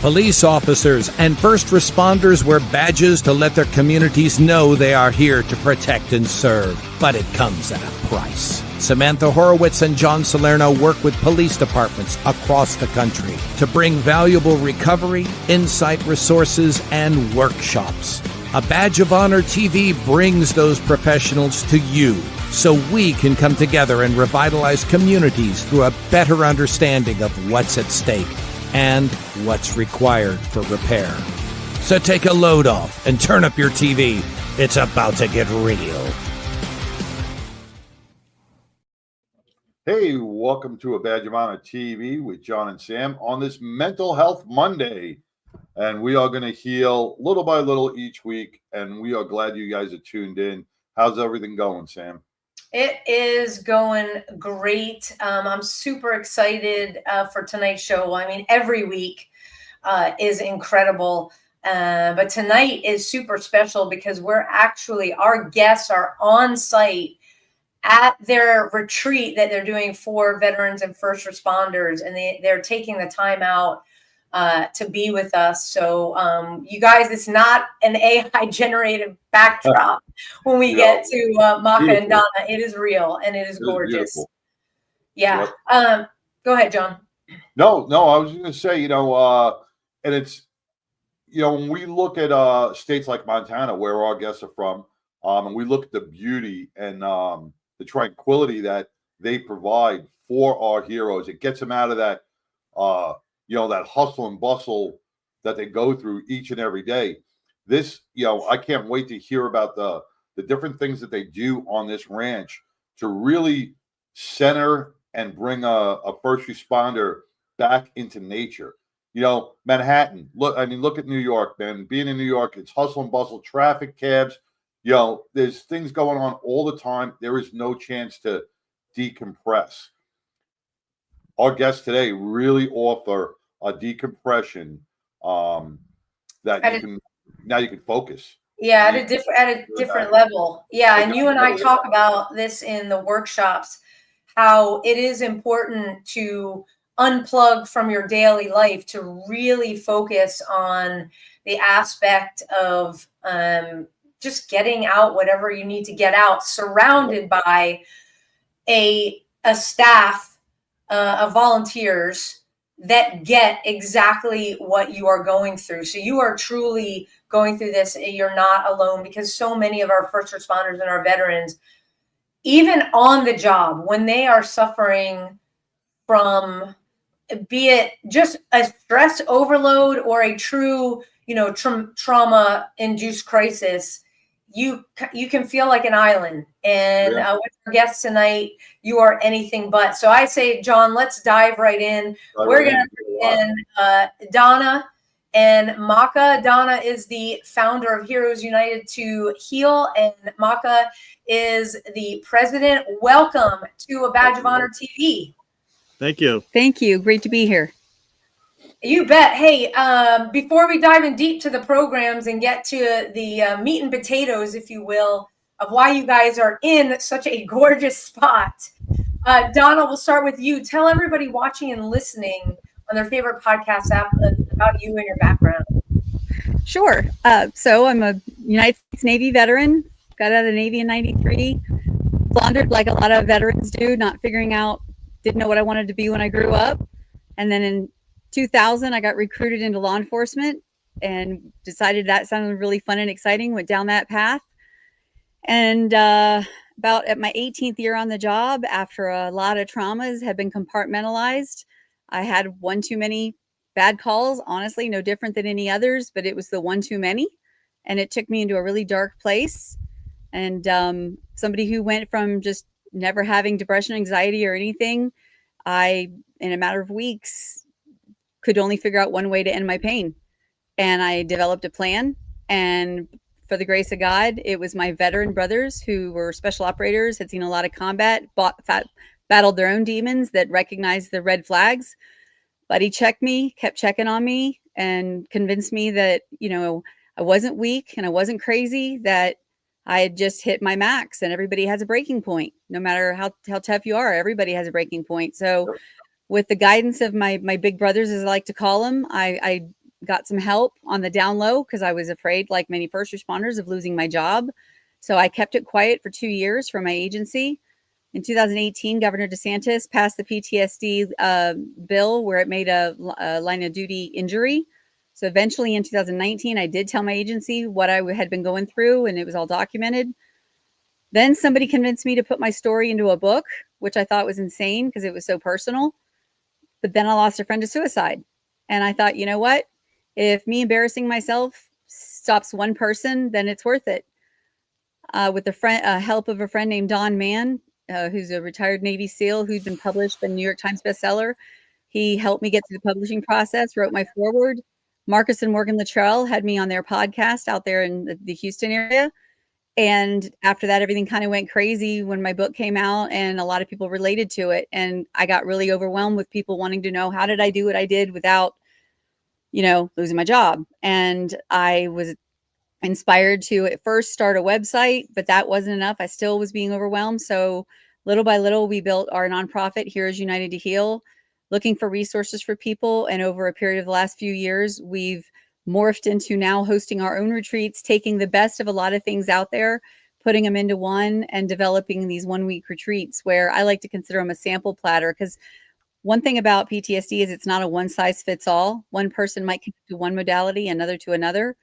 Police officers and first responders wear badges to let their communities know they are here to protect and serve. But it comes at a price. Samantha Horwitz and John Salerno work with police departments across the country to bring valuable recovery, insight resources, and workshops. A Badge of Honor TV brings those professionals to you so we can come together and revitalize communities through a better understanding of what's at stake and what's required for repair. So take a load off and turn up your TV. It's about to get real. Hey, welcome to A Badge of Honor TV with John and Sam on this Mental Health Monday. And we are going to heal little by little each week. And we are glad you guys are tuned in. How's everything going, Sam? It is going great. I'm super excited for tonight's show. I mean, every week is incredible. But tonight is super special because our guests are on site at their retreat that they're doing for veterans and first responders. And they're taking the time out to be with us. So you guys, it's not an AI generated backdrop when we get to Makaala and Donna. It is real and it is gorgeous. Yeah. Yep. Go ahead, John. No, I was going to say, and it's, when we look at states like Montana, where our guests are from, and we look at the beauty and the tranquility that they provide for our heroes, it gets them out of that, that hustle and bustle that they go through each and every day. This, I can't wait to hear about the different things that they do on this ranch to really center and bring a first responder back into nature. Manhattan, look at New York, man. Being in New York, it's hustle and bustle, traffic, cabs. There's things going on all the time. There is no chance to decompress. Our guests today really offer a decompression that you can focus. Yeah, at a different level. Yeah, and you and I talk about this in the workshops, how it is important to unplug from your daily life to really focus on the aspect of just getting out whatever you need to get out, surrounded by a staff of volunteers that get exactly what you are going through. So you are truly going through this. You're not alone, because so many of our first responders and our veterans, even on the job, when they are suffering from, be it just a stress overload or a true, trauma-induced crisis, you can feel like an island. And with our guests tonight, you are anything but. So I say, John, let's dive right in. We're going to bring in Donna and Makaala. Donna is the founder of Heroes United to Heal, and Makaala is the president. Welcome to A Badge of Honor TV. Thank you. Thank you. Great to be here. You bet. Hey, before we dive in deep to the programs and get to the meat and potatoes, if you will, of why you guys are in such a gorgeous spot, Donna, we'll start with you. Tell everybody watching and listening on their favorite podcast app about you and your background. Sure. So I'm a United States Navy veteran. Got out of the Navy in '93. Floundered like a lot of veterans do, didn't know what I wanted to be when I grew up. And then in 2000, I got recruited into law enforcement and decided that sounded really fun and exciting, went down that path. And about at my 18th year on the job, after a lot of traumas had been compartmentalized, I had one too many bad calls, honestly, no different than any others, but it was the one too many. And it took me into a really dark place. And somebody who went from just never having depression, anxiety, or anything, I, in a matter of weeks, could only figure out one way to end my pain. And I developed a plan. And for the grace of God, it was my veteran brothers who were special operators, had seen a lot of combat, battled their own demons, that recognized the red flags. But he checked me, kept checking on me, and convinced me that, I wasn't weak and I wasn't crazy, that I had just hit my max, and everybody has a breaking point. No matter how tough you are, everybody has a breaking point. So with the guidance of my big brothers, as I like to call them, I got some help on the down low because I was afraid, like many first responders, of losing my job. So I kept it quiet for 2 years from my agency. In 2018, Governor DeSantis passed the PTSD bill where it made a line of duty injury. So eventually in 2019, I did tell my agency what I had been going through, and it was all documented. Then somebody convinced me to put my story into a book, which I thought was insane because it was so personal. But then I lost a friend to suicide. And I thought, you know what? If me embarrassing myself stops one person, then it's worth it. With the help of a friend named Donna, who's a retired Navy SEAL who's been published in New York Times bestseller. He helped me get through the publishing process, wrote my foreword. Marcus and Morgan Luttrell had me on their podcast out there in the Houston area. And after that, everything kind of went crazy when my book came out and a lot of people related to it. And I got really overwhelmed with people wanting to know, how did I do what I did without, losing my job? And I was inspired to at first start a website, but that wasn't enough. I still was being overwhelmed. So little by little, we built our nonprofit, Heroes United to Heal, looking for resources for people. And over a period of the last few years, we've morphed into now hosting our own retreats, taking the best of a lot of things out there, putting them into one, and developing these 1 week retreats where I like to consider them a sample platter. Because one thing about PTSD is it's not a one size fits all. One person might connect to one modality, another to another.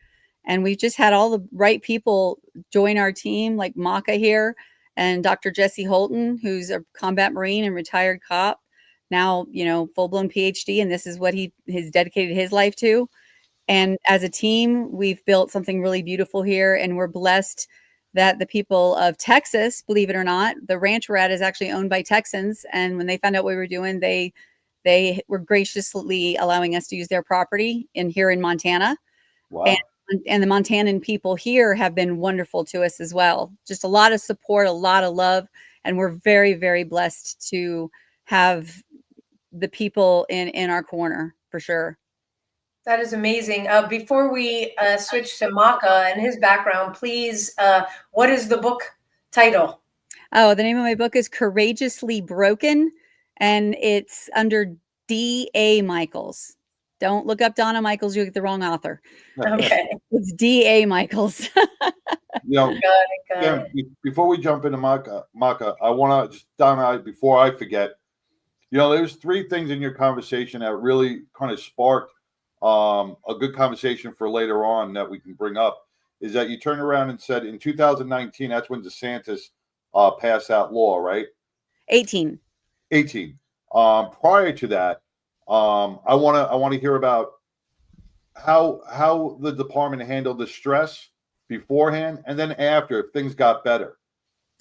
And we've just had all the right people join our team, like Makaala here and Dr. Jesse Holton, who's a combat Marine and retired cop, now, full-blown PhD. And this is what he has dedicated his life to. And as a team, we've built something really beautiful here. And we're blessed that the people of Texas, believe it or not, the ranch we're at is actually owned by Texans. And when they found out what we were doing, they were graciously allowing us to use their property here in Montana. Wow. And the Montanan people here have been wonderful to us as well. Just a lot of support, a lot of love. And we're very, very blessed to have the people in our corner, for sure. That is amazing. Before we switch to Makaala and his background, please, what is the book title? Oh, the name of my book is Courageously Broken, and it's under D.A. Michaels. Don't look up Donna Michaels. You'll get the wrong author. Okay. It's D.A. Michaels. Got it. Before we jump into Makaala, I want to just, Donna, before I forget, there's 3 things in your conversation that really kind of sparked a good conversation for later on that we can bring up. Is that you turned around and said in 2019, that's when DeSantis passed that law, right? 18. Prior to that, I want to hear about how the department handled the stress beforehand and then after, if things got better.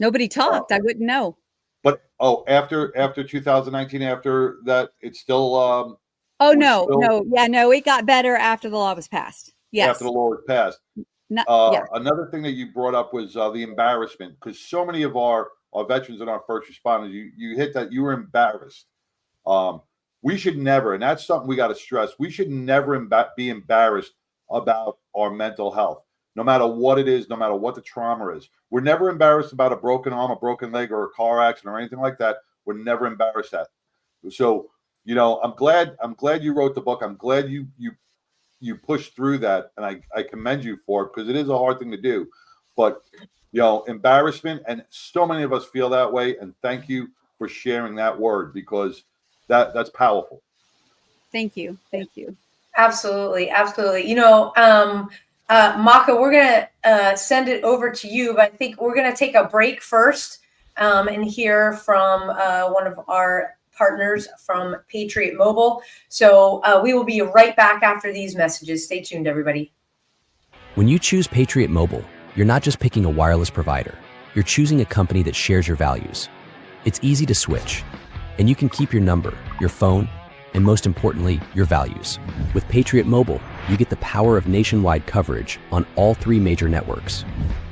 Nobody talked. I wouldn't know. But after 2019, after that, it's still. It got better after the law was passed. Yes, after the law was passed. Another thing that you brought up was the embarrassment, because so many of our veterans and our first responders, you hit that you were embarrassed. We should never, and that's something we got to stress, we should never be embarrassed about our mental health, no matter what it is, no matter what the trauma is. We're never embarrassed about a broken arm, a broken leg, or a car accident or anything like that. We're never embarrassed at. So, I'm glad you wrote the book. I'm glad you pushed through that, and I commend you for it, because it is a hard thing to do. But, embarrassment, and so many of us feel that way, and thank you for sharing that word, because that's powerful. Thank you. Absolutely. Makaala, we're going to send it over to you, but I think we're going to take a break first and hear from one of our partners from Patriot Mobile. So we will be right back after these messages. Stay tuned, everybody. When you choose Patriot Mobile, you're not just picking a wireless provider. You're choosing a company that shares your values. It's easy to switch, and you can keep your number, your phone, and most importantly, your values. With Patriot Mobile, you get the power of nationwide coverage on all 3 major networks.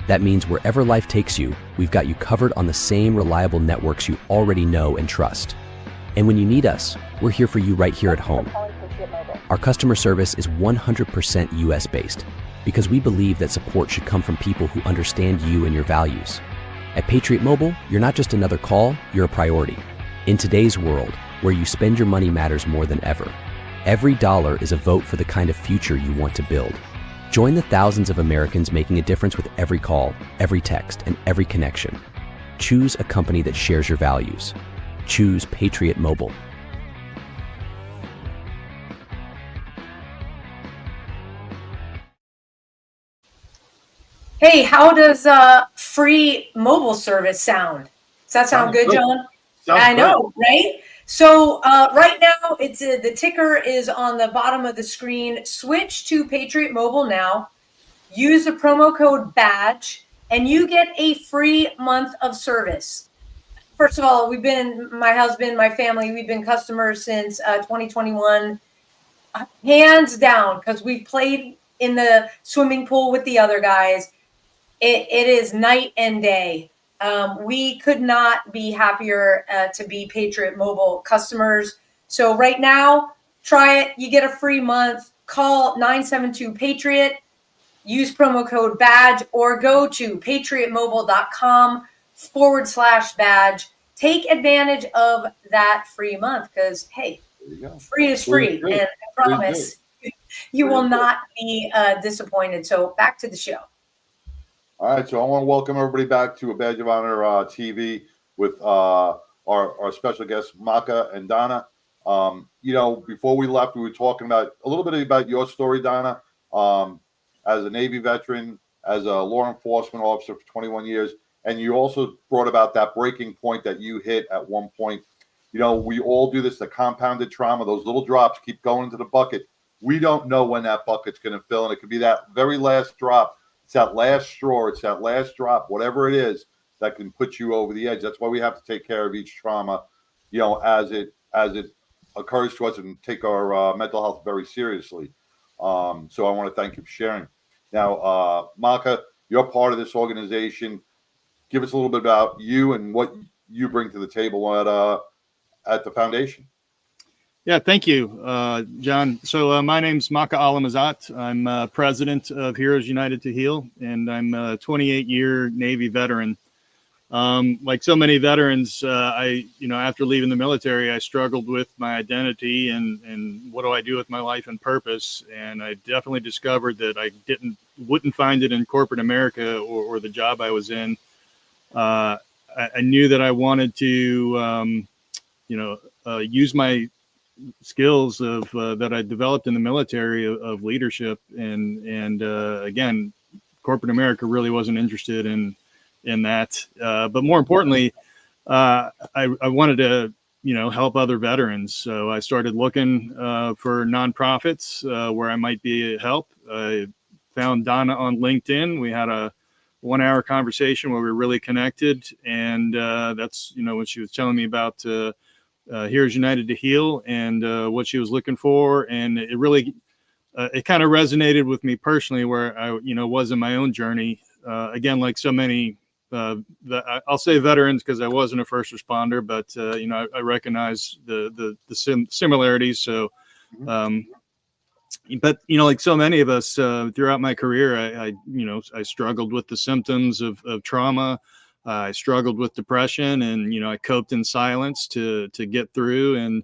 That means wherever life takes you, we've got you covered on the same reliable networks you already know and trust. And when you need us, we're here for you right here at home. Our customer service is 100% US-based, because we believe that support should come from people who understand you and your values. At Patriot Mobile, you're not just another call, you're a priority. In today's world, where you spend your money matters more than ever. Every dollar is a vote for the kind of future you want to build. Join the thousands of Americans making a difference with every call, every text, and every connection. Choose a company that shares your values. Choose Patriot Mobile. Hey, how does free mobile service sound? Does that sound good, John? I know, right? So right now, it's the ticker is on the bottom of the screen. Switch to Patriot Mobile now. Use the promo code BADGE, and you get a free month of service. First of all, my husband, my family, we've been customers since 2021, hands down, because we've played in the swimming pool with the other guys. It is night and day. We could not be happier to be Patriot Mobile customers. So right now, try it. You get a free month. Call 972-PATRIOT. Use promo code BADGE or go to patriotmobile.com/badge. Take advantage of that free month because, hey, free is free. And I promise you will not be disappointed. So back to the show. All right, so I want to welcome everybody back to A Badge of Honor TV with our special guests, Makaala and Donna. Before we left, we were talking about a little bit about your story, Donna, as a Navy veteran, as a law enforcement officer for 21 years. And you also brought about that breaking point that you hit at one point. We all do this, the compounded trauma, those little drops keep going into the bucket. We don't know when that bucket's going to fill, and it could be that very last drop. It's that last straw. It's that last drop, whatever it is, that can put you over the edge. That's why we have to take care of each trauma, as it occurs to us, and take our mental health very seriously. So I want to thank you for sharing. Now, Makaala, you're part of this organization. Give us a little bit about you and what you bring to the table at the foundation. Yeah, thank you, John. So my name's Makaala Mazat. I'm president of Heroes United to Heal, and I'm a 28-year Navy veteran. Like so many veterans, after leaving the military, I struggled with my identity and what do I do with my life and purpose. And I definitely discovered that I wouldn't find it in corporate America or the job I was in. I knew that I wanted to, use my skills of that I developed in the military of leadership, and again, corporate America really wasn't interested in that. But more importantly, I wanted to help other veterans. So I started looking for nonprofits where I might be help. I found Donna on LinkedIn. We had a 1-hour conversation where we really connected, and that's when she was telling me about Heroes United to Heal and what she was looking for, and it really it kind of resonated with me personally, where I was in my own journey. Again, like so many, I'll say veterans because I wasn't a first responder, but I recognize the similarities. So, but like so many of us throughout my career, I struggled with the symptoms of trauma. I struggled with depression, and I coped in silence to get through. And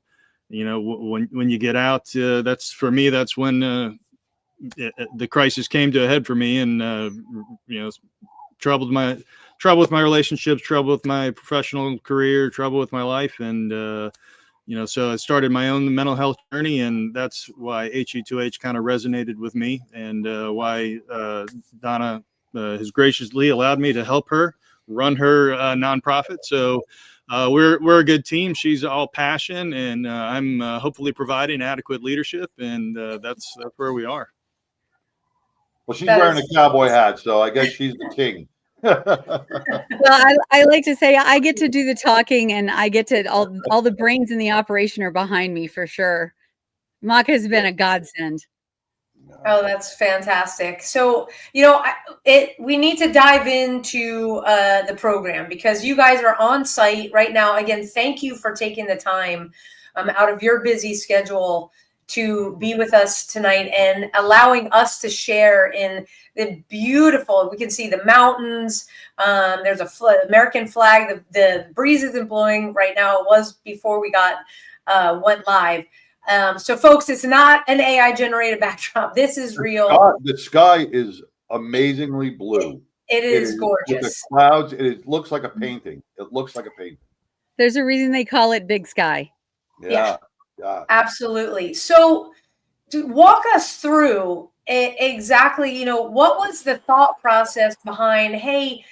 when you get out, that's when the crisis came to a head for me, and trouble with my relationships, trouble with my professional career, trouble with my life, and so I started my own mental health journey, and that's why HU2H kind of resonated with me, and why Donna has graciously allowed me to help her run her nonprofit. So we're a good team. She's all passion, and I'm hopefully providing adequate leadership, and that's where we are. Well, she's wearing a cowboy hat, so I guess she's the king. Well, I like to say I get to do the talking, and I get to all the brains in the operation are behind me for sure. Makaala has been a godsend. Oh, that's fantastic. So, we need to dive into the program because you guys are on site right now. Again, thank you for taking the time out of your busy schedule to be with us tonight and allowing us to share in the beautiful, we can see the mountains. There's a American flag. The breeze isn't blowing right now. It was before we went live. So folks, it's not an AI generated backdrop. This is real. The sky is amazingly blue. It is With gorgeous. the clouds, it looks like a painting. It looks like a painting. There's a reason they call it Big Sky. Yeah. Absolutely. So to walk us through exactly, you know, what was the thought process behind, hey,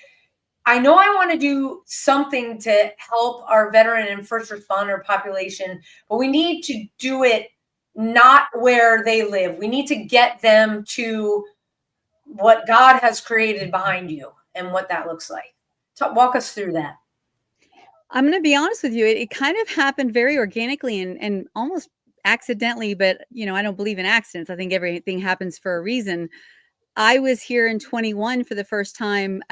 I know I want to do something to help our veteran and first responder population, but we need to do it not where they live. We need to get them to what God has created behind you and what that looks like. Walk us through that. I'm going to be honest with you. It kind of happened very organically and almost accidentally, but you know, I don't believe in accidents. I think everything happens for a reason. I was here in 21 for the first time,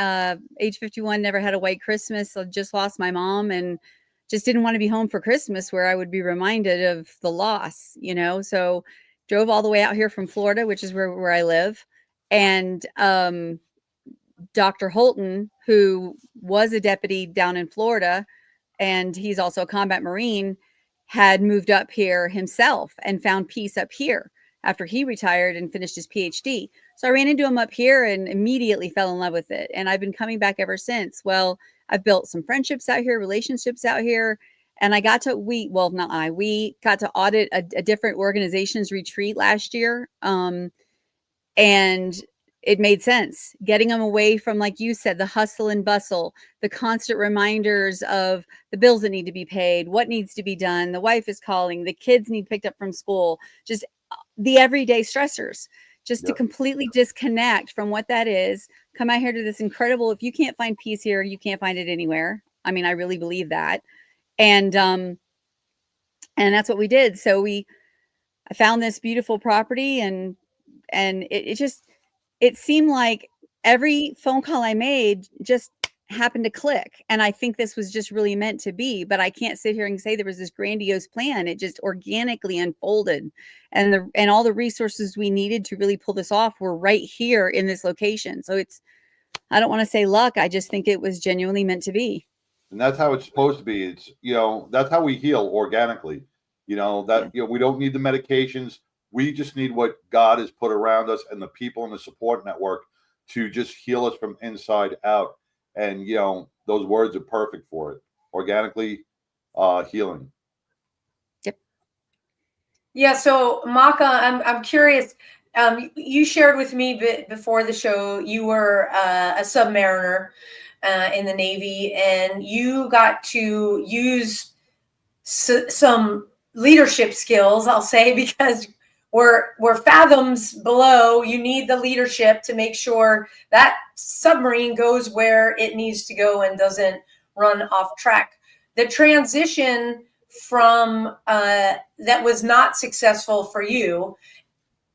age 51, never had a white Christmas. I just lost my mom and just didn't want to be home for Christmas where I would be reminded of the loss, you know? So drove all the way out here from Florida, which is where I live. And, Dr. Holton, who was a deputy down in Florida, and he's also a combat Marine, had moved up here himself and found peace up here after he retired and finished his PhD. So I ran into him up here and immediately fell in love with it. And I've been coming back ever since. Well, I've built some friendships out here, relationships out here. And I got to, we got to audit a different organization's retreat last year. And it made sense getting them away from, like you said, the hustle and bustle, the constant reminders of the bills that need to be paid, what needs to be done. The wife is calling, the kids need picked up from school, just the everyday stressors, just to completely disconnect from what that is. Come out here to this incredible, if you can't find peace here, you can't find it anywhere. I mean, I really believe that. And that's what we did. So I found this beautiful property and it seemed like every phone call I made just happened to click. And I think this was just really meant to be, but I can't sit here and say there was this grandiose plan. It just organically unfolded. And all the resources we needed to really pull this off were right here in this location. So I don't want to say luck. I just think it was genuinely meant to be. And that's how it's supposed to be. It's, you know, that's how we heal organically. You know, that, you know, we don't need the medications. We just need what God has put around us and the people in the support network to just heal us from inside out. And, you know, those words are perfect for it. Organically healing. Yep. Yeah. So Maka, I'm curious. You shared with me before the show, you were a submariner in the Navy, and you got to use some leadership skills, I'll say, because we're fathoms below. You need the leadership to make sure that submarine goes where it needs to go and doesn't run off track. The transition from that was not successful for you,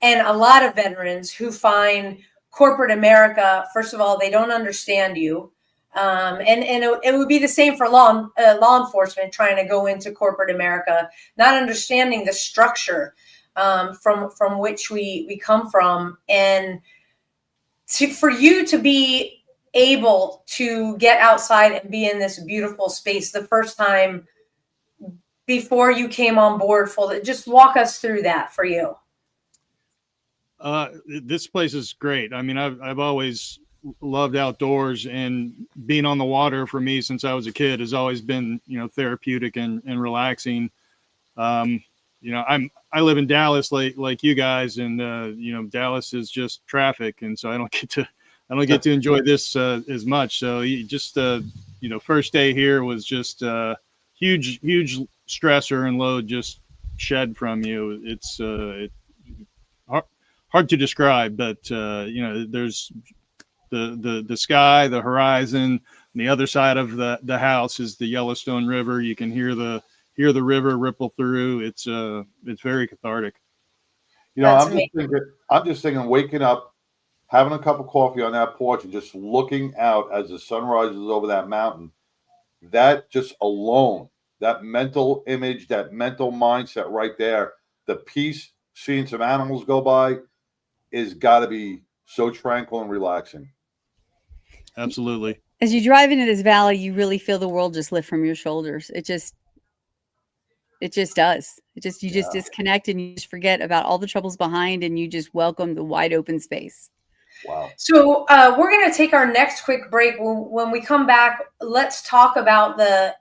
and a lot of veterans who find corporate America, first of all, they don't understand you. And it would be the same for law enforcement trying to go into corporate America, not understanding the structure from which we come from. And for you to be able to get outside and be in this beautiful space the first time before you came on board, just walk us through that for you. This place is great. I mean, I've always loved outdoors, and being on the water for me since I was a kid has always been, you know, therapeutic and relaxing. You know, I live in Dallas like you guys, and you know, Dallas is just traffic, and so I don't get to enjoy this as much. So you know, first day here was just huge stressor and load just shed from you. It's hard to describe, but you know, there's the sky, the horizon, and the other side of the house is the Yellowstone River. You can hear the river ripple through. It's very cathartic. You know, I'm just thinking waking up, having a cup of coffee on that porch and just looking out as the sun rises over that mountain. That just alone, that mental image, that mental mindset right there, the peace, seeing some animals go by, is got to be so tranquil and relaxing. Absolutely. As you drive into this valley, you really feel the world just lift from your shoulders. It just does. You just disconnect and you just forget about all the troubles behind and you just welcome the wide open space. Wow. So we're going to take our next quick break. When we come back, let's talk about the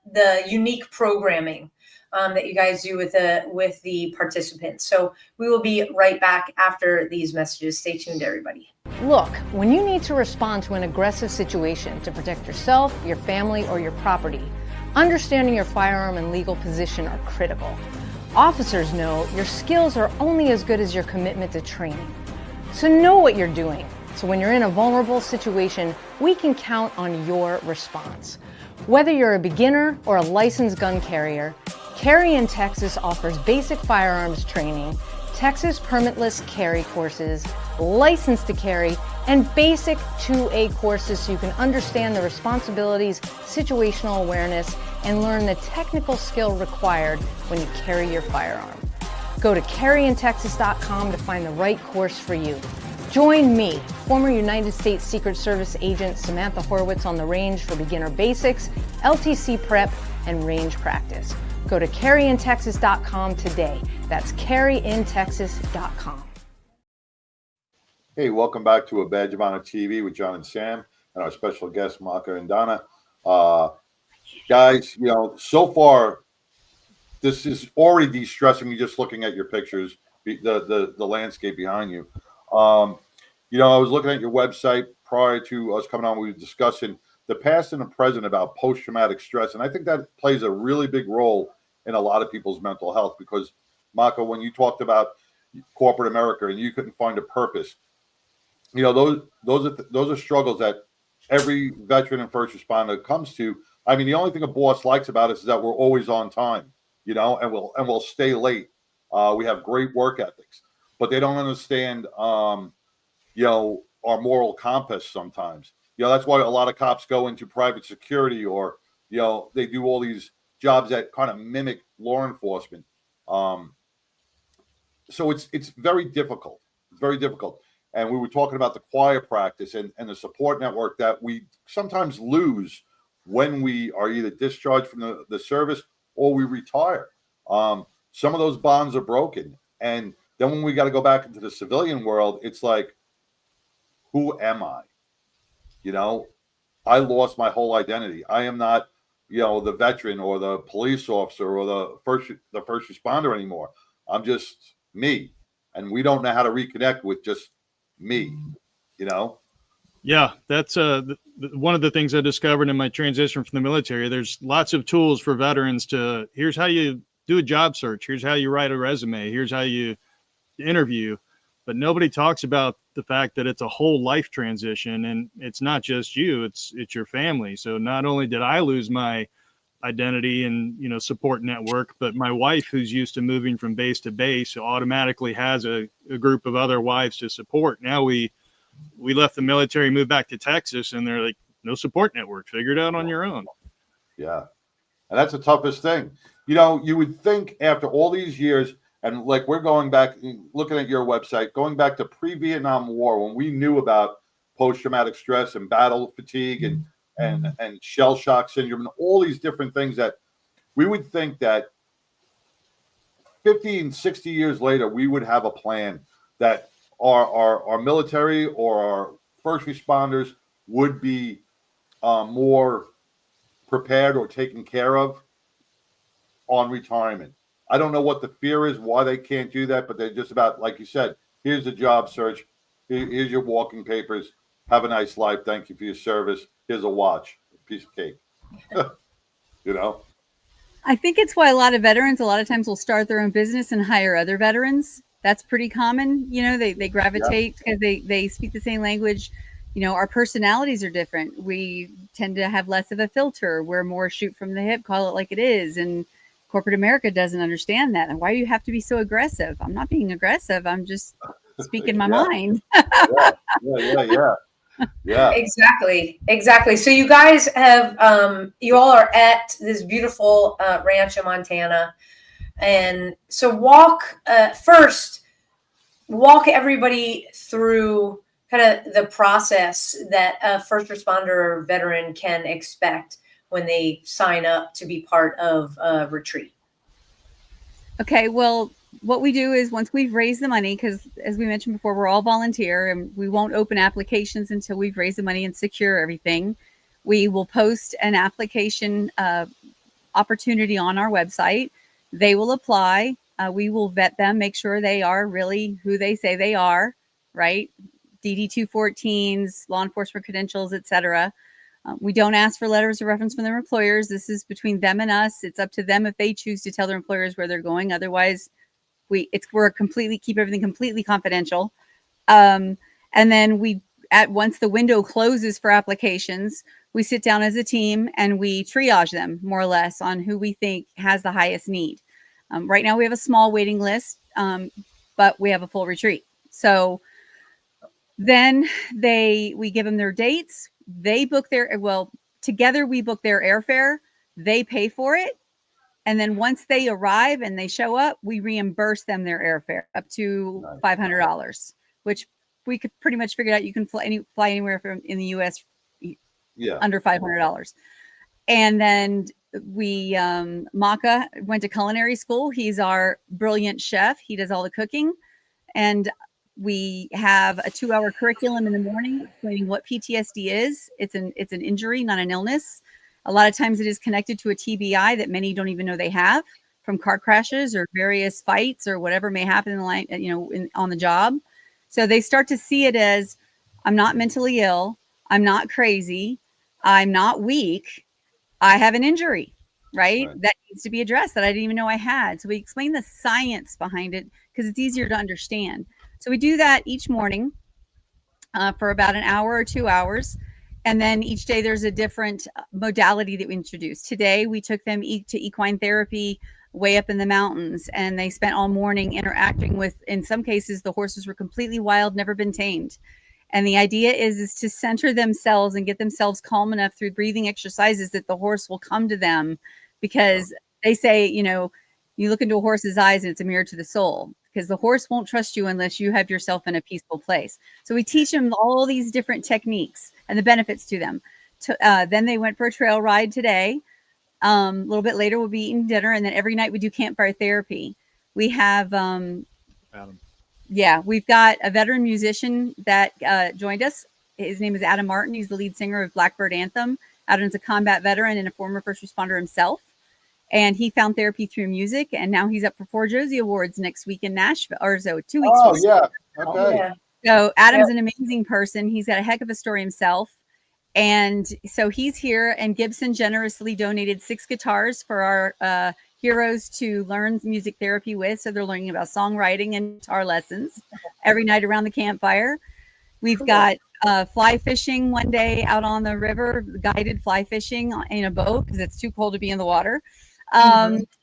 unique programming that you guys do with the participants. So we will be right back after these messages. Stay tuned, everybody. Look, when you need to respond to an aggressive situation to protect yourself, your family, or your property, understanding your firearm and legal position are critical. Officers know your skills are only as good as your commitment to training. So know what you're doing. So when you're in a vulnerable situation, we can count on your response. Whether you're a beginner or a licensed gun carrier, Carry in Texas offers basic firearms training, Texas permitless carry courses, license to carry, and basic 2A courses so you can understand the responsibilities, situational awareness, and learn the technical skill required when you carry your firearm. Go to carryintexas.com to find the right course for you. Join me, former United States Secret Service agent Samantha Horwitz, on the range for beginner basics, LTC prep, and range practice. Go to carryintexas.com today. That's carryintexas.com. Hey, welcome back to A Badge of Honor TV with John and Sam and our special guests, Makaala and Donna. Guys, so far, this is already de-stressing me just looking at your pictures, the landscape behind you. I was looking at your website prior to us coming on. We were discussing the past and the present about post-traumatic stress. And I think that plays a really big role in a lot of people's mental health because, Maka, when you talked about corporate America and you couldn't find a purpose, those are struggles that every veteran and first responder comes to. I mean, the only thing a boss likes about us is that we're always on time, and we'll stay late. We have great work ethics, but they don't understand, our moral compass sometimes. That's why a lot of cops go into private security or, they do all these jobs that kind of mimic law enforcement. So it's very difficult. It's very difficult. And we were talking about the choir practice and the support network that we sometimes lose when we are either discharged from the service or we retire. Some of those bonds are broken. And then when we got to go back into the civilian world, it's like, who am I? I lost my whole identity. I am not, the veteran or the police officer or the first responder anymore. I'm just me. And we don't know how to reconnect with just me, Yeah, that's one of the things I discovered in my transition from the military. There's lots of tools for veterans here's how you do a job search. Here's how you write a resume. Here's how you interview. But nobody talks about the fact that it's a whole life transition, and it's not just you, it's your family. So not only did I lose my identity and, support network, but my wife, who's used to moving from base to base, automatically has a group of other wives to support. Now we left the military, moved back to Texas, and they're like, no support network, figure it out on your own. Yeah. And that's the toughest thing. You would think after all these years, and like we're going back, looking at your website, going back to pre-Vietnam War, when we knew about post-traumatic stress and battle fatigue and shell shock syndrome and all these different things, that we would think that 50 and 60 years later, we would have a plan that our military or our first responders would be more prepared or taken care of on retirement. I don't know what the fear is, why they can't do that, but they're just about, like you said, here's the job search. Here's your walking papers. Have a nice life. Thank you for your service. Here's a watch, a piece of cake. I think it's why a lot of veterans, a lot of times will start their own business and hire other veterans. That's pretty common. They gravitate because they speak the same language. Our personalities are different. We tend to have less of a filter. We're more shoot from the hip, call it like it is. And corporate America doesn't understand that. And why do you have to be so aggressive? I'm not being aggressive. I'm just speaking my mind. Yeah. Exactly. So you guys have, you all are at this beautiful ranch in Montana. And so walk everybody through kind of the process that a first responder or veteran can expect when they sign up to be part of a retreat. Okay, well, what we do is once we've raised the money, because as we mentioned before, we're all volunteer and we won't open applications until we've raised the money and secure everything. We will post an application opportunity on our website. They will apply. We will vet them, make sure they are really who they say they are, right? DD 214s, law enforcement credentials, etc. We don't ask for letters of reference from their employers. This is between them and us. It's up to them if they choose to tell their employers where they're going. Otherwise, we're completely keep everything completely confidential. And then once the window closes for applications, we sit down as a team and we triage them more or less on who we think has the highest need. Right now we have a small waiting list, but we have a full retreat. So then we give them their dates. They book together we book their airfare. They pay for it. And then once they arrive and they show up, we reimburse them their airfare up to $500, which we could pretty much figure out. You can fly anywhere from in the U.S. under $500. And then Maka went to culinary school. He's our brilliant chef. He does all the cooking. And we have a 2-hour curriculum in the morning explaining what PTSD is. It's an injury, not an illness. A lot of times it is connected to a TBI that many don't even know they have from car crashes or various fights or whatever may happen in the line, on the job. So they start to see it as, I'm not mentally ill. I'm not crazy. I'm not weak. I have an injury, right? That needs to be addressed that I didn't even know I had. So we explain the science behind it because it's easier to understand. So we do that each morning for about an hour or 2 hours. And then each day there's a different modality that we introduce. Today, we took them to equine therapy way up in the mountains, and they spent all morning interacting with, in some cases, the horses were completely wild, never been tamed. And the idea is to center themselves and get themselves calm enough through breathing exercises that the horse will come to them, because they say, you look into a horse's eyes and it's a mirror to the soul, because the horse won't trust you unless you have yourself in a peaceful place. So we teach them all these different techniques and the benefits to them. Then they went for a trail ride today. A little bit later, we'll be eating dinner. And then every night we do campfire therapy. We have, we've got a veteran musician that joined us. His name is Adam Martin. He's the lead singer of Blackbird Anthem. Adam's a combat veteran and a former first responder himself. And he found therapy through music. And now he's up for 4 Josie Awards next week in Nashville, or so 2 weeks. Oh, yeah. Okay. Yeah. So Adam's an amazing person. He's got a heck of a story himself. And so he's here, and Gibson generously donated 6 guitars for our heroes to learn music therapy with. So they're learning about songwriting and guitar lessons every night around the campfire. We've got fly fishing one day out on the river, guided fly fishing in a boat because it's too cold to be in the water.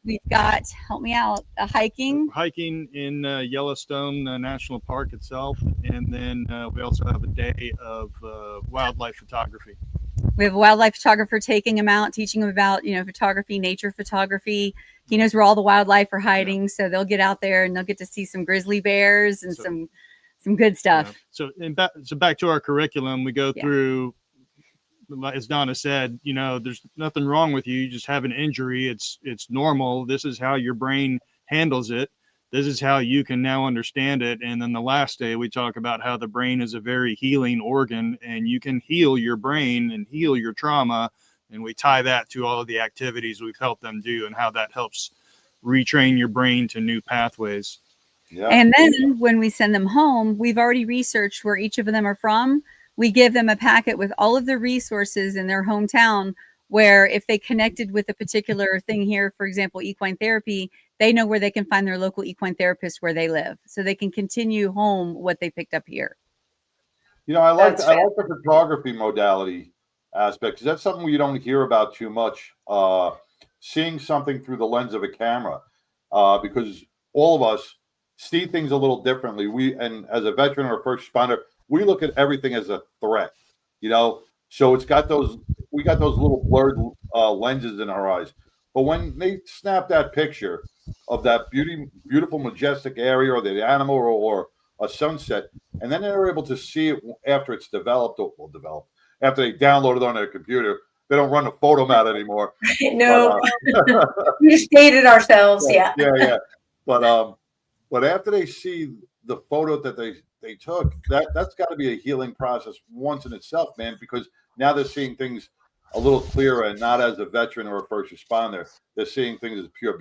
We've got, help me out, hiking in Yellowstone National Park itself. And then we also have a day of wildlife photography. We have a wildlife photographer taking them out, teaching them about, photography, nature photography. He knows where all the wildlife are hiding. So they'll get out there and they'll get to see some grizzly bears and some good stuff. So back to our curriculum, we go through, as Donna said, there's nothing wrong with you. You just have an injury. It's normal. This is how your brain handles it. This is how you can now understand it. And then the last day we talk about how the brain is a very healing organ, and you can heal your brain and heal your trauma. And we tie that to all of the activities we've helped them do and how that helps retrain your brain to new pathways. Yeah. And then when we send them home, we've already researched where each of them are from. We give them a packet with all of the resources in their hometown, where if they connected with a particular thing here, for example, equine therapy, they know where they can find their local equine therapist where they live, so they can continue home what they picked up here. I like the photography modality aspect, because that's something you don't hear about too much. Seeing something through the lens of a camera, because all of us see things a little differently. And as a veteran or a first responder, we look at everything as a threat, so we got those little blurred lenses in our eyes. But when they snap that picture of that beautiful, majestic area, or the animal, or a sunset, and then they're able to see it after it's developed, after they download it on their computer. They don't run the photo mat anymore. No, we just dated ourselves. Yeah. But after they see the photo that they took, that's got to be a healing process once in itself, man, because now they're seeing things a little clearer, and not as a veteran or a first responder. They're seeing things as pure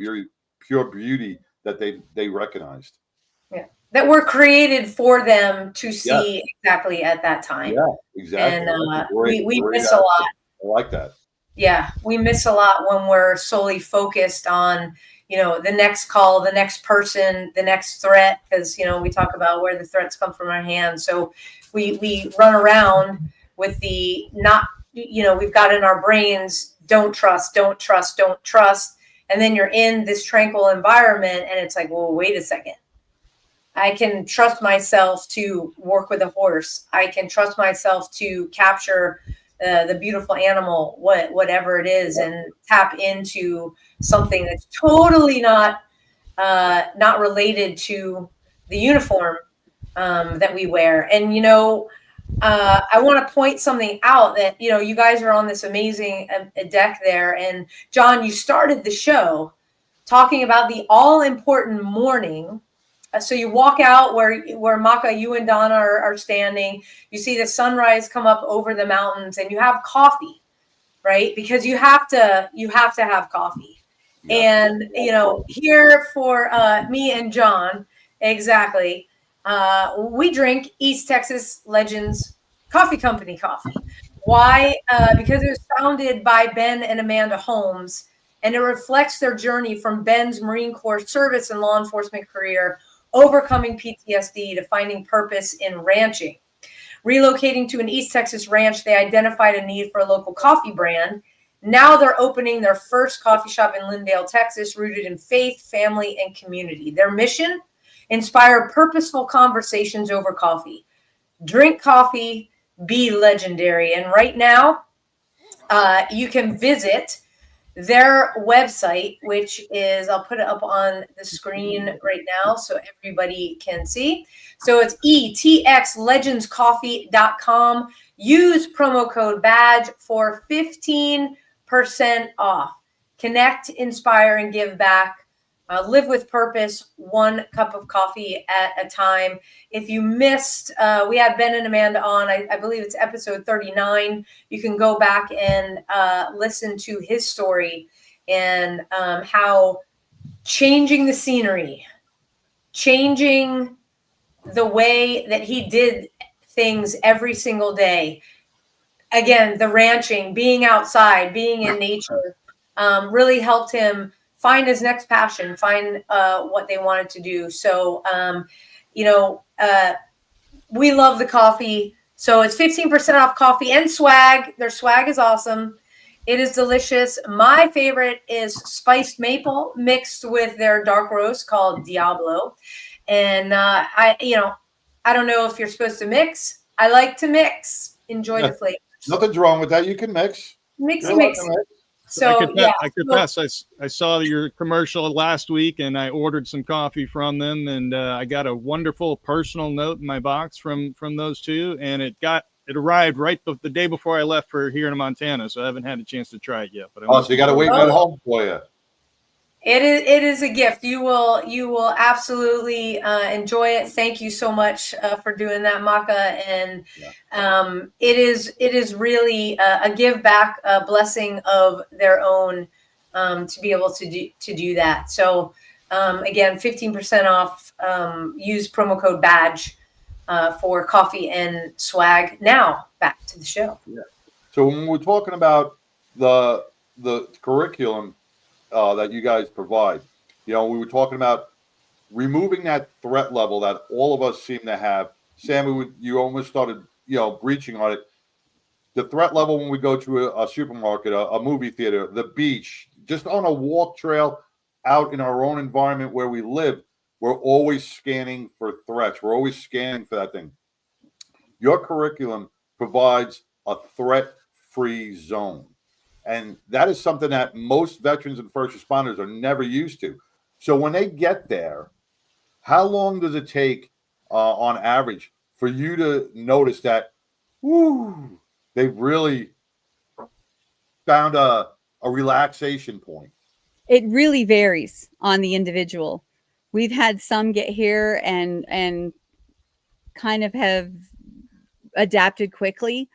beauty that they recognized. Yeah, that were created for them to see exactly at that time. Yeah, exactly. And we miss a lot. I like that. Yeah, we miss a lot when we're solely focused on, the next call, the next person, the next threat, because, we talk about where the threats come from our hands. So we run around with the not, we've got in our brains, don't trust, don't trust, don't trust. And then you're in this tranquil environment and it's like, well, wait a second. I can trust myself to work with a horse. I can trust myself to capture the beautiful animal, whatever it is, and tap into something that's totally not related to the uniform that we wear. And I want to point something out that you guys are on this amazing deck there. And John, you started the show talking about the all important morning. So you walk out where Maka, you and Donna are standing. You see the sunrise come up over the mountains, and you have coffee, right? Because you have to have coffee. Yeah. And here for me and John, exactly, we drink East Texas Legends Coffee Company coffee. Why? Because it was founded by Ben and Amanda Holmes, and it reflects their journey from Ben's Marine Corps service and law enforcement career, overcoming PTSD, to finding purpose in ranching. Relocating to an East Texas ranch, they identified a need for a local coffee brand. Now they're opening their first coffee shop in Lindale, Texas, rooted in faith, family, and community. Their mission: inspire purposeful conversations over coffee. Drink coffee, be legendary. And right now, you can visit their website, which is, I'll put it up on the screen right now so everybody can see. So it's etxlegendscoffee.com. Use promo code BADGE for 15% off. Connect, inspire, and give back. Live with purpose, one cup of coffee at a time. If you missed, we had Ben and Amanda on, I believe it's episode 39. You can go back and listen to his story and how changing the scenery, changing the way that he did things every single day. Again, the ranching, being outside, being in nature, really helped him find his next passion, find what they wanted to do. So, we love the coffee. So it's 15% off coffee and swag. Their swag is awesome. It is delicious. My favorite is spiced maple mixed with their dark roast called Diablo. And I don't know if you're supposed to mix. I like to mix. Enjoy the flavors. Nothing's wrong with that. You can mix. Mix. So I confess, I saw your commercial last week, and I ordered some coffee from them, and I got a wonderful personal note in my box from those two, and it arrived right the day before I left for here in Montana, so I haven't had a chance to try it yet. But so you got to wait at home for you. It is a gift. You will absolutely enjoy it. Thank you so much for doing that, Maka. And it is really a give back, a blessing of their own to be able to do that. So again, 15% off. Use promo code BADGE for coffee and swag. Now back to the show. Yeah. So when we're talking about the curriculum that you guys provide, we were talking about removing that threat level that all of us seem to have. Sam, you almost started, breaching on it. The threat level when we go to a supermarket, a movie theater, the beach, just on a walk trail out in our own environment where we live, we're always scanning for threats. We're always scanning for that thing. Your curriculum provides a threat-free zone. And that is something that most veterans and first responders are never used to. So when they get there, how long does it take on average for you to notice that, they've really found a relaxation point? It really varies on the individual. we've had some get here and kind of have adapted quickly.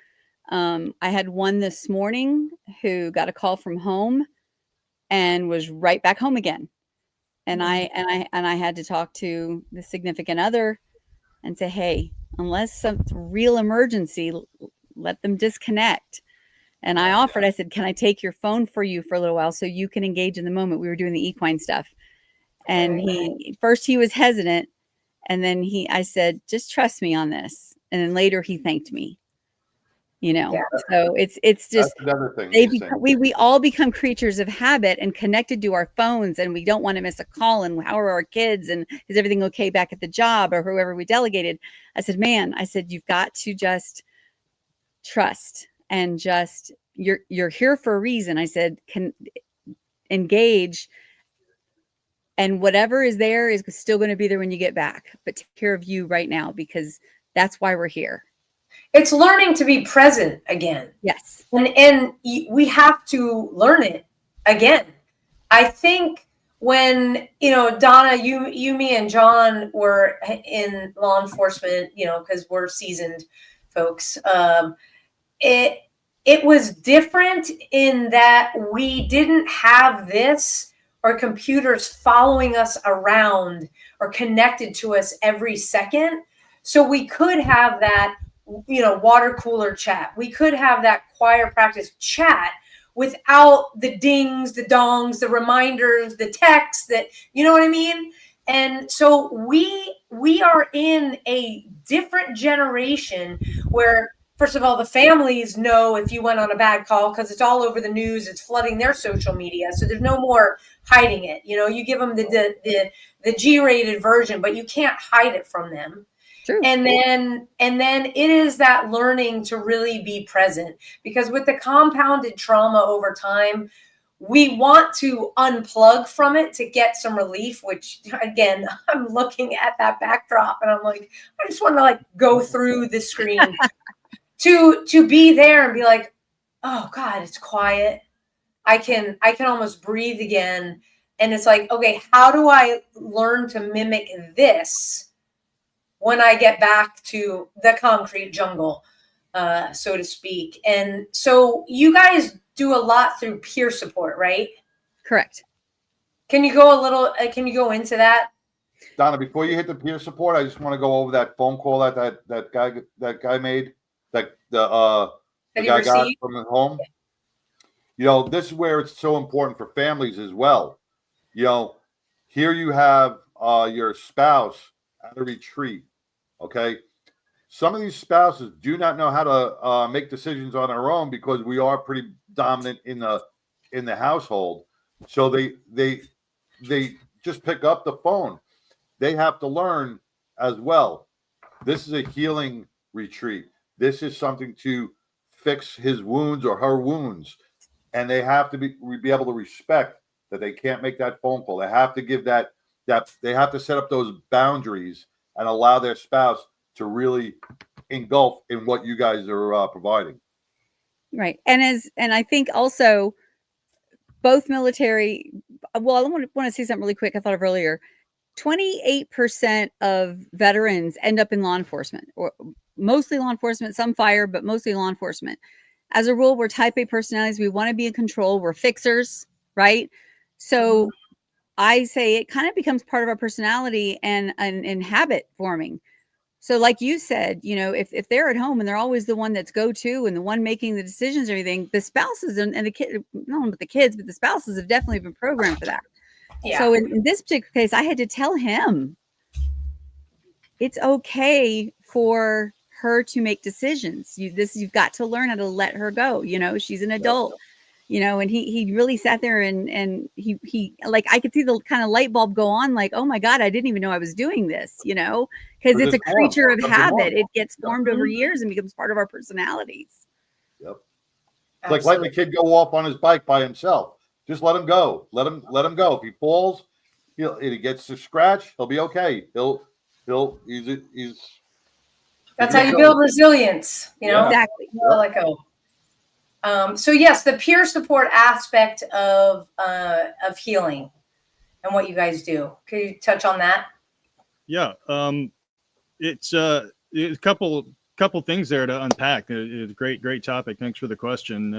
I had one this morning who got a call from home and was right back home again. And I had to talk to the significant other and say, hey, unless some real emergency, let them disconnect. And I offered, I said, can I take your phone for you for a little while so you can engage in the moment? We were doing the equine stuff. And he was hesitant. And then I said, just trust me on this. And then later he thanked me, so it's just, another thing. We all become creatures of habit and connected to our phones, and we don't want to miss a call. And how are our kids? And is everything okay back at the job or whoever we delegated? I said, you've got to just trust and just, you're here for a reason. I said, can engage, and whatever is there is still going to be there when you get back, but take care of you right now, because that's why we're here. It's learning to be present again. Yes. And we have to learn it again. I think when, Donna, you, me, and John were in law enforcement, because we're seasoned folks. It was different in that we didn't have this or computers following us around or connected to us every second. So we could have that, water cooler chat. We could have that choir practice chat without the dings, the dongs, the reminders, the texts that, you know what I mean? And so we are in a different generation where, first of all, the families know if you went on a bad call because it's all over the news. It's flooding their social media. So there's no more hiding it. You give them the G-rated version, but you can't hide it from them. True. And then it is that learning to really be present, because with the compounded trauma over time, we want to unplug from it to get some relief, which again, I'm looking at that backdrop and I'm like, I just want to go through the screen to be there and be like, oh God, it's quiet. I can almost breathe again. And it's like, okay, how do I learn to mimic this when I get back to the concrete jungle, so to speak? And so you guys do a lot through peer support, right? Correct. Can you go into that? Donna, before you hit the peer support, I just want to go over that phone call that guy made, the guy got from his home. This is where it's so important for families as well. Here you have your spouse at a retreat. Okay. Some of these spouses do not know how to make decisions on their own, because we are pretty dominant in the household. So they just pick up the phone. They have to learn as well. This is a healing retreat. This is something to fix his wounds or her wounds. And they have to be able to respect that they can't make that phone call. They have to give that they have to set up those boundaries and allow their spouse to really engulf in what you guys are providing. Right. And I think also both military, well, I want to say something really quick I thought of earlier. 28% of veterans end up in law enforcement, or mostly law enforcement, some fire, but mostly law enforcement. As a rule, we're type A personalities. We want to be in control. We're fixers, right? So I say it kind of becomes part of our personality and habit forming. So like you said, if they're at home and they're always the one that's go-to and the one making the decisions and everything, the spouses and the kid, not only the kids, but the spouses have definitely been programmed for that. Yeah. So in this particular case, I had to tell him it's okay for her to make decisions. You've got to learn how to let her go. She's an adult. And he really sat there and he like, I could see the kind of light bulb go on, like, oh my God, I didn't even know I was doing this, because it's a creature of habit. It gets formed over years and becomes part of our personalities. Yep. It's like letting the kid go off on his bike by himself. Just let him go. Let him go. If he falls, he gets a scratch, he'll be okay. He's That's how you build resilience, Exactly. Let go. So yes, the peer support aspect of healing. and what you guys do. Can you touch on that? Yeah. It's a couple things there to unpack. It's a great topic. Thanks for the question.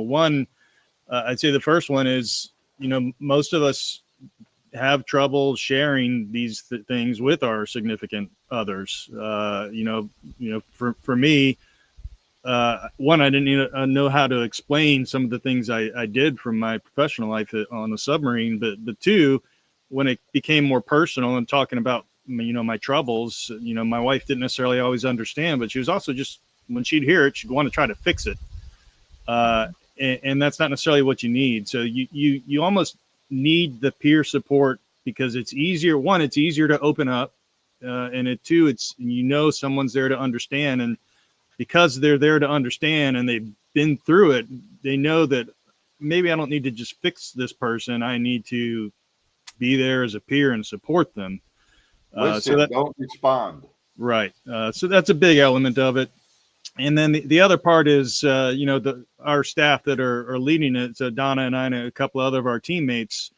One, I'd say the first one is, most of us have trouble sharing these things with our significant others. For me, one, I didn't even know how to explain some of the things I did from my professional life on the submarine, but two, when it became more personal and talking about, my troubles, my wife didn't necessarily always understand, but she was also just, when she'd hear it, she'd want to try to fix it. And that's not necessarily what you need. So you almost need the peer support, because it's easier. One, it's easier to open up, and two, it's, someone's there to understand, and because they're there to understand and they've been through it, they know that maybe I don't need to just fix this person. I need to be there as a peer and support them. Listen, don't respond. Right. So that's a big element of it. And then the other part is, our staff that are leading it. So Donna and I and a couple other of our teammates,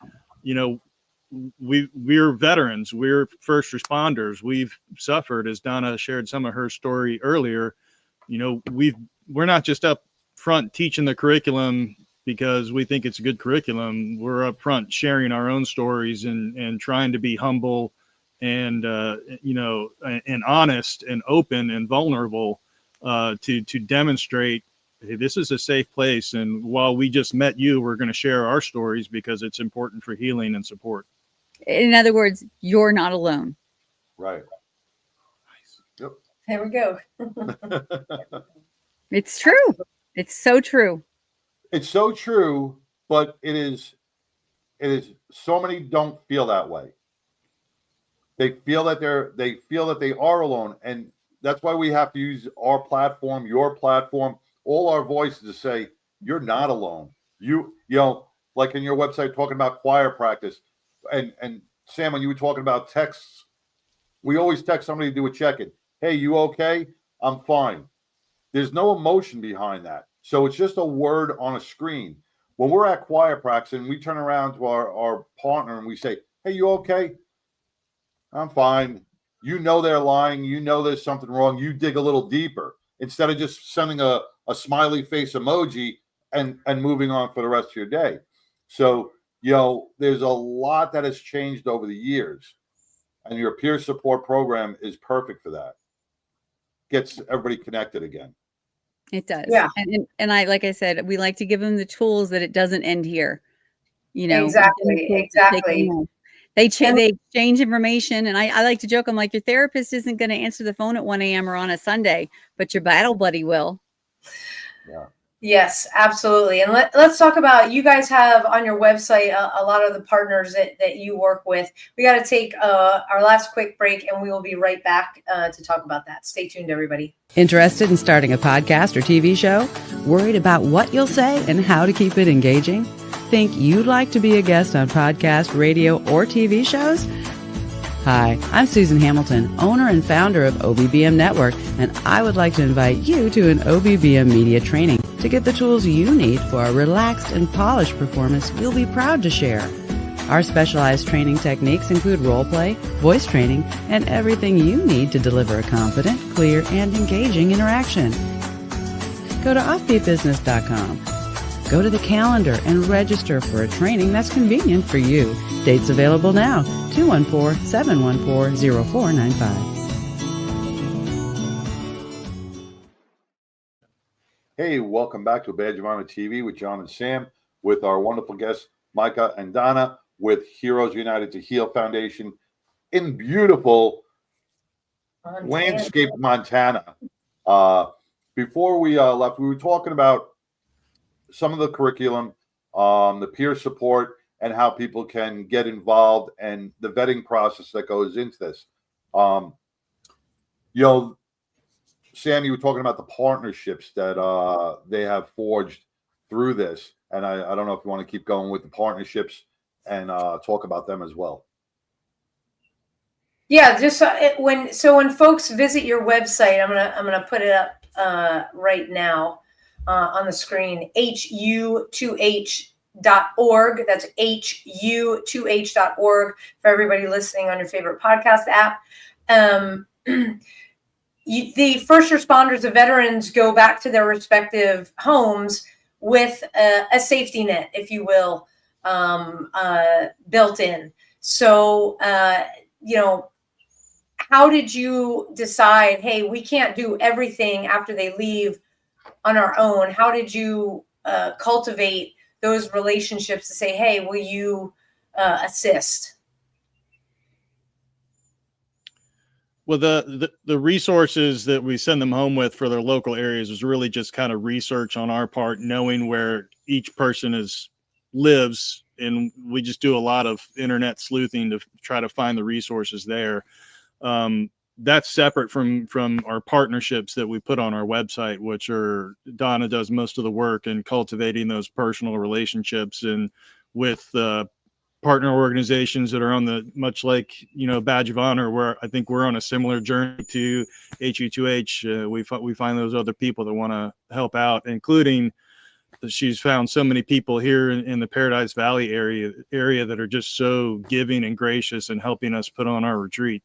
we're veterans, we're first responders. We've suffered, as Donna shared some of her story earlier. We're not just up front teaching the curriculum because we think it's a good curriculum. We're up front sharing our own stories and trying to be humble and and honest and open and vulnerable to demonstrate, hey, this is a safe place. And while we just met you, we're going to share our stories because it's important for healing and support. In other words, you're not alone. Right. Yep. There we go. It's true. It's so true. It's so true, but it is so many don't feel that way. They feel that they are alone, and that's why we have to use our platform, your platform, all our voices to say you're not alone. Like in your website talking about choir practice, and Sam, when you were talking about texts, we always text somebody to do a check-in. Hey, you okay? I'm fine. There's no emotion behind that. So it's just a word on a screen. When we're at choir practice and we turn around to our partner and we say, hey, you okay? I'm fine. They're lying. There's something wrong. You dig a little deeper instead of just sending a smiley face emoji and moving on for the rest of your day. So, there's a lot that has changed over the years, and your peer support program is perfect for that. Gets everybody connected again. It does. Yeah. And I, like I said, we like to give them the tools that it doesn't end here. Exactly. They exchange information. And I like to joke, I'm like, your therapist isn't going to answer the phone at 1 a.m. or on a Sunday, but your battle buddy will. Yeah. Yes, absolutely. And let's talk about, you guys have on your website a lot of the partners that you work with. We got to take our last quick break, and we will be right back to talk about that. Stay tuned, everybody. Interested in starting a podcast or TV show? Worried about what you'll say and how to keep it engaging? Think you'd like to be a guest on podcast, radio, or TV shows? Hi, I'm Susan Hamilton, owner and founder of OBBM Network, and I would like to invite you to an OBBM media training to get the tools you need for a relaxed and polished performance you'll be proud to share. Our specialized training techniques include role play, voice training, and everything you need to deliver a confident, clear, and engaging interaction. Go to offbeatbusiness.com. Go to the calendar and register for a training that's convenient for you. Dates available now, 214-714-0495. Hey, welcome back to A Badge of Honor TV with John and Sam, with our wonderful guests, Micah and Donna, with Heroes United to Heal Foundation in beautiful landscape Montana. Before we left, we were talking about some of the curriculum, the peer support, and how people can get involved, and the vetting process that goes into this. Sam, you were talking about the partnerships that they have forged through this, and I don't know if you want to keep going with the partnerships and talk about them as well. Yeah, just when folks visit your website, I'm gonna put it up right now on the screen. HU2H That's HU2H.org for everybody listening on your favorite podcast app. The first responders, the veterans, go back to their respective homes with a safety net, if you will, built in. So, how did you decide, hey, we can't do everything after they leave on our own? How did you cultivate those relationships to say, hey, will you assist? Well, the resources that we send them home with for their local areas is really just kind of research on our part, knowing where each person lives. And we just do a lot of internet sleuthing to try to find the resources there. That's separate from our partnerships that we put on our website, which are Donna does most of the work in cultivating those personal relationships and with partner organizations that are on the much like, Badge of Honor, where I think we're on a similar journey to HU2H. We find those other people that want to help out, including she's found so many people here in the Paradise Valley area that are just so giving and gracious and helping us put on our retreat.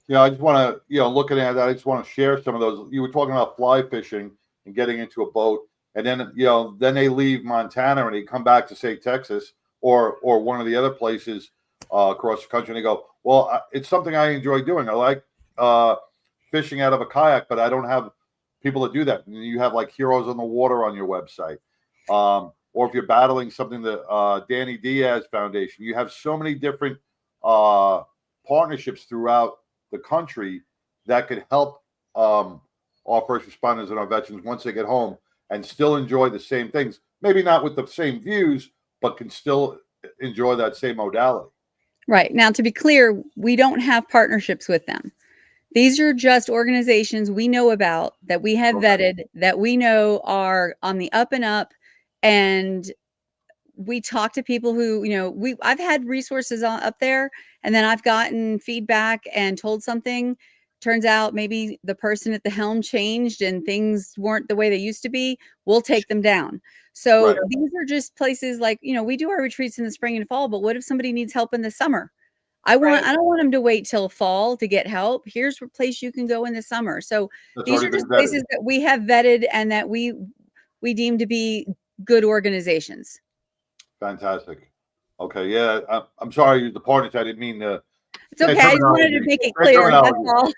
Yeah, I just want to, looking at that, I just want to share some of those. You were talking about fly fishing and getting into a boat, and then, then they leave Montana and they come back to, say, Texas or one of the other places across the country, and they go, well, it's something I enjoy doing. I like fishing out of a kayak, but I don't have people to do that. And you have like Heroes on the Water on your website. Or if you're battling something, the Danny Diaz Foundation, you have so many different partnerships throughout the country that could help our first responders and our veterans once they get home and still enjoy the same things. Maybe not with the same views, but can still enjoy that same modality. Right. Now, to be clear, we don't have partnerships with them. These are just organizations we know about, that we have vetted, that we know are on the up and up. And we talk to people who, I've had resources up there, and then I've gotten feedback and told something. Turns out maybe the person at the helm changed and things weren't the way they used to be. We'll take them down. So these are just places like, we do our retreats in the spring and fall, but what if somebody needs help in the summer? I don't want them to wait till fall to get help. Here's a place you can go in the summer. So these are just places that we have vetted and that we deem to be good organizations. Fantastic. Okay. Yeah. I'm sorry. The partners, I didn't mean to. It's okay. I just wanted to make it clear. That's all.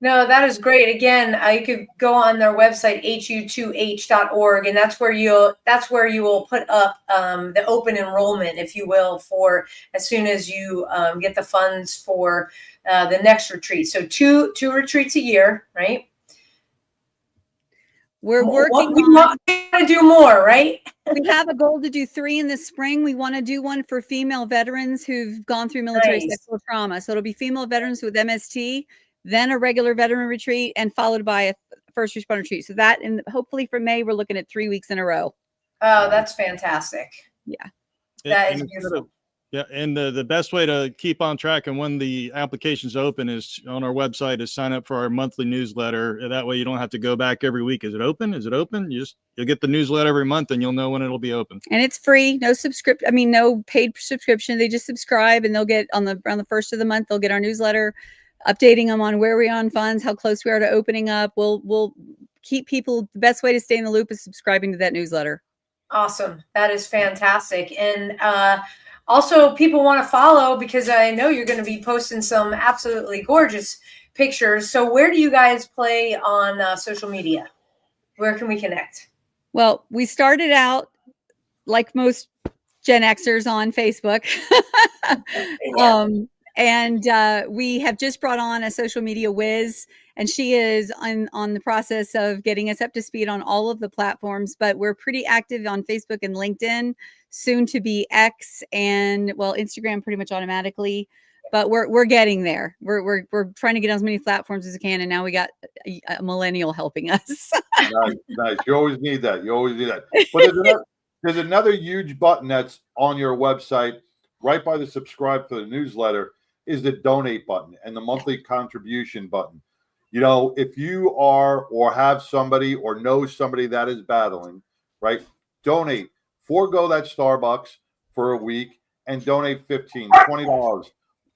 No, that is great. Again, you could go on their website, HU2H.org, and that's where you will put up the open enrollment, if you will, for as soon as you get the funds for the next retreat. So two retreats a year, right? We're working we want to do more, right? We have a goal to do 3 in the spring. We want to do one for female veterans who've gone through military sexual trauma. So it'll be female veterans with MST, then a regular veteran retreat, and followed by a first responder retreat. So that, and hopefully for May, we're looking at 3 weeks in a row. Oh, that's fantastic. Yeah. That is beautiful. Yeah, and the best way to keep on track and when the application's open is on our website is sign up for our monthly newsletter. That way you don't have to go back every week. Is it open? Is it open? You'll get the newsletter every month and you'll know when it'll be open. And it's free, no paid subscription. They just subscribe and they'll get on the first of the month, they'll get our newsletter, updating them on where we are on funds, how close we are to opening up. We'll keep people, the best way to stay in the loop is subscribing to that newsletter. Awesome. That is fantastic. And also, people want to follow because I know you're going to be posting some absolutely gorgeous pictures. So where do you guys play on social media? Where can we connect? Well, we started out like most Gen Xers on Facebook. And we have just brought on a social media whiz, and she is on the process of getting us up to speed on all of the platforms, but we're pretty active on Facebook and LinkedIn, soon to be X, and Instagram pretty much automatically, but we're getting there. We're trying to get on as many platforms as we can, and now we got a millennial helping us. Nice. You always need that. But there's another huge button that's on your website, right by the subscribe for the newsletter, is the donate button and the monthly contribution button. If you are or have somebody or know somebody that is battling, right, donate. Forego that Starbucks for a week and donate $15, $20,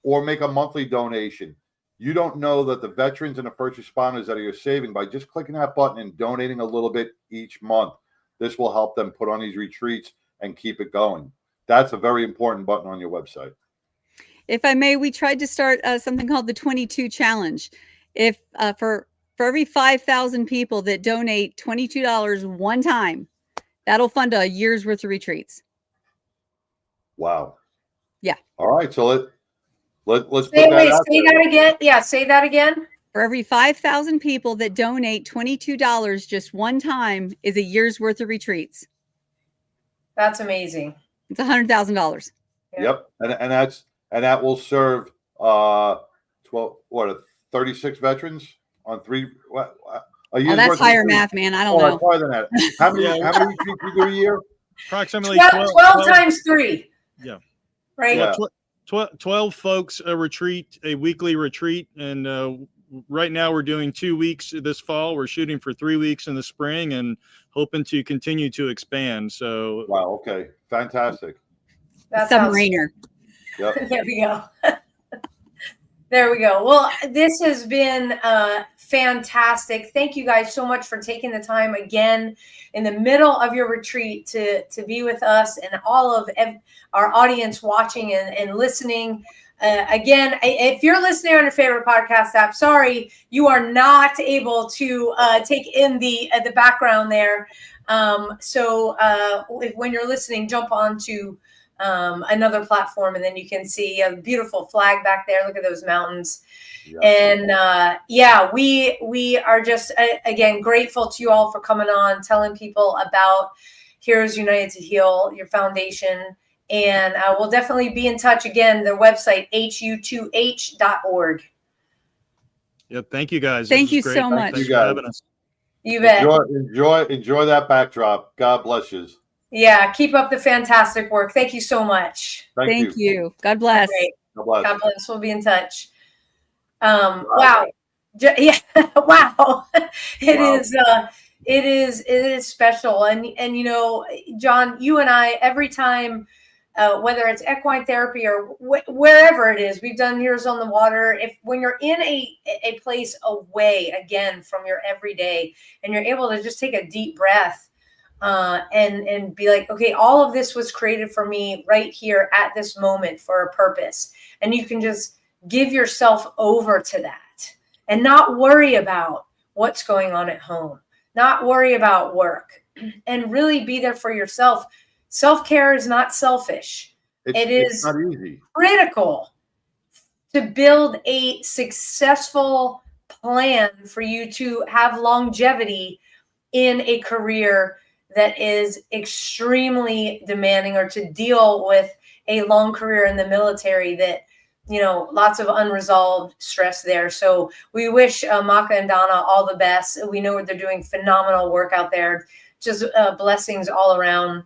or make a monthly donation. You don't know that the veterans and the first responders that you're saving by just clicking that button and donating a little bit each month. This will help them put on these retreats and keep it going. That's a very important button on your website. If I may, we tried to start something called the 22 Challenge. If for every 5,000 people that donate $22 one time, that'll fund a year's worth of retreats. Wow. Yeah. All right. So let's put Say that out there. that again. Yeah, say that again. For every 5,000 people that donate $22 just one time is a year's worth of retreats. That's amazing. It's $100,000. Yep. And that will serve 36 veterans on three. A year's That's worth higher of math, man. I don't know. Higher than that. How many retreats you do a year? Approximately 12 times 3. Yeah. Right. Yeah. 12 folks a weekly retreat. And right now we're doing 2 weeks this fall. We're shooting for 3 weeks in the spring and hoping to continue to expand. So, wow. Okay. Fantastic. That Submariner. Yep. There we go. There we go. Well, this has been fantastic. Thank you guys so much for taking the time again in the middle of your retreat to be with us and all of our audience watching and listening. Again, if you're listening on your favorite podcast app, sorry, you are not able to take in the background there. So when you're listening, jump on to another platform, and then you can see a beautiful flag back there. Look at those mountains. Yeah. And we are just again grateful to you all for coming on, telling people about Heroes United to Heal, your foundation, and we'll definitely be in touch again. Their website HU2H.org. Yep. Thank you guys. Thank you so much. Thanks for having us. You bet. Enjoy that backdrop. God bless you. Yeah, keep up the fantastic work. Thank you so much. Thank you. God bless. Great. God bless. God bless. We'll be in touch. Wow. Yeah. Wow. It is special. And you know, John, you and I, every time, whether it's equine therapy or wherever it is, we've done Heroes on the Water. When you're in a place away again from your everyday and you're able to just take a deep breath, and be like, okay, all of this was created for me right here at this moment for a purpose. And you can just give yourself over to that and not worry about what's going on at home, not worry about work, and really be there for yourself. Self-care is not selfish. It's not easy. Critical to build a successful plan for you to have longevity in a career that is extremely demanding, or to deal with a long career in the military that, you know, lots of unresolved stress there. So we wish Maka and Donna all the best. We know they're doing phenomenal work out there. Just blessings all around.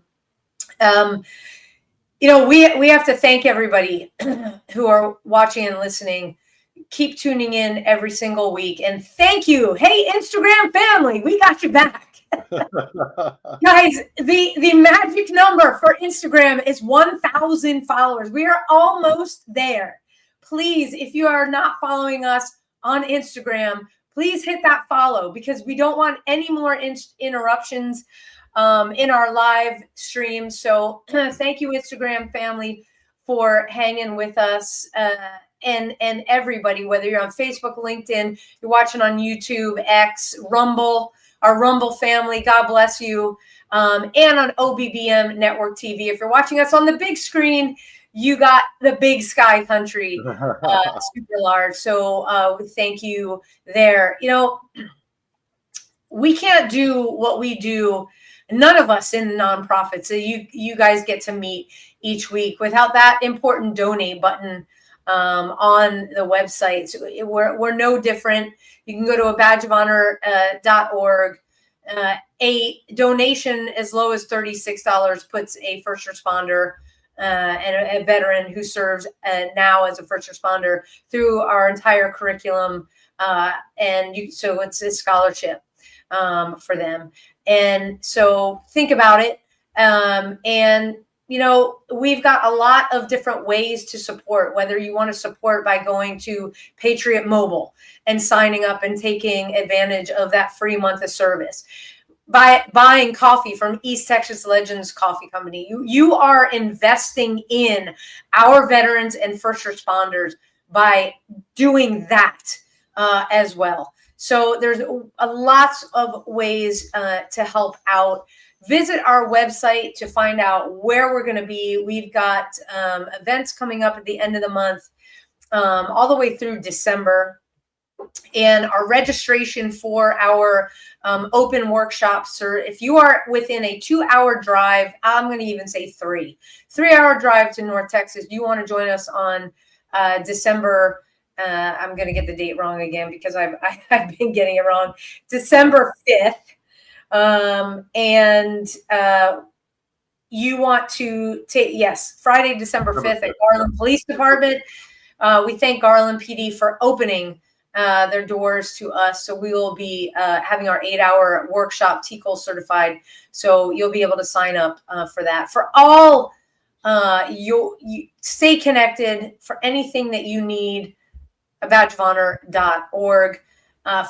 You know, we have to thank everybody who are watching and listening. Keep tuning in every single week. And thank you. Hey, Instagram family, we got you back. Guys, the magic number for Instagram is 1,000 followers. We are almost there. Please, if you are not following us on Instagram, please hit that follow, because we don't want any more interruptions in our live stream. So thank you, Instagram family, for hanging with us, and everybody, whether you're on Facebook, LinkedIn, you're watching on YouTube, X, Rumble, our Rumble family, God bless you, and on OBBM Network TV. If you're watching us on the big screen, you got the Big Sky Country, super large. So thank you there. You know, we can't do what we do, none of us in nonprofits, so you guys get to meet each week, without that important donate button on the website. So we're no different. You can go to abadgeofhonor.org. A donation as low as $36 puts a first responder and a veteran who serves now as a first responder through our entire curriculum. So it's a scholarship for them. And so think about it. And, you know, we've got a lot of different ways to support, whether you want to support by going to Patriot Mobile and signing up and taking advantage of that free month of service. By buying coffee from East Texas Legends Coffee Company, you are investing in our veterans and first responders by doing that as well. So there's lots of ways to help out. Visit our website to find out where we're going to be. We've got events coming up at the end of the month, all the way through December. And our registration for our open workshops, or if you are within a 2-hour drive, I'm going to even say 3-hour drive to North Texas, you want to join us on December. I'm going to get the date wrong again because I've been getting it wrong. December 5th. And you want to take, yes, Friday, December 5th at Garland Police Department. We thank Garland PD for opening their doors to us. So we will be having our 8-hour workshop TCOL certified. So you'll be able to sign up for that. For all, you stay connected for anything that you need, badgeofhonor.org.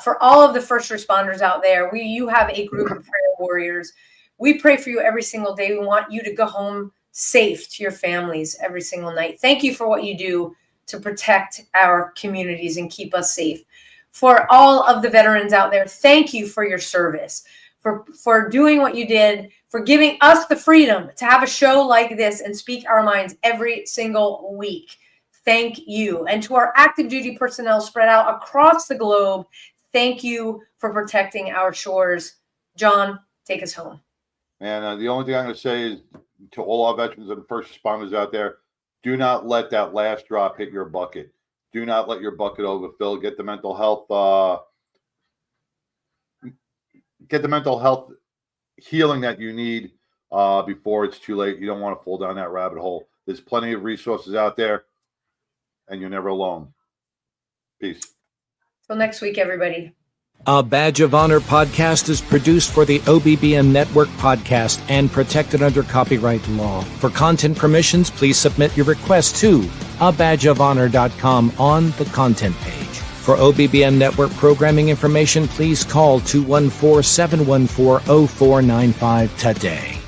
For all of the first responders out there, you have a group of prayer warriors. We pray for you every single day. We want you to go home safe to your families every single night. Thank you for what you do to protect our communities and keep us safe. For all of the veterans out there, thank you for your service, for doing what you did, for giving us the freedom to have a show like this and speak our minds every single week. Thank you. And to our active duty personnel spread out across the globe, thank you for protecting our shores. John, take us home. And the only thing I'm going to say is to all our veterans and first responders out there, do not let that last drop hit your bucket. Do not let your bucket overfill. Get the mental health healing that you need before it's too late. You don't want to fall down that rabbit hole. There's plenty of resources out there, and you're never alone. Peace. Till next week, everybody. A Badge of Honor podcast is produced for the OBBM Network podcast and protected under copyright law. For content permissions, please submit your request to abadgeofhonor.com on the content page. For OBBM Network programming information, please call 214-714-0495 today.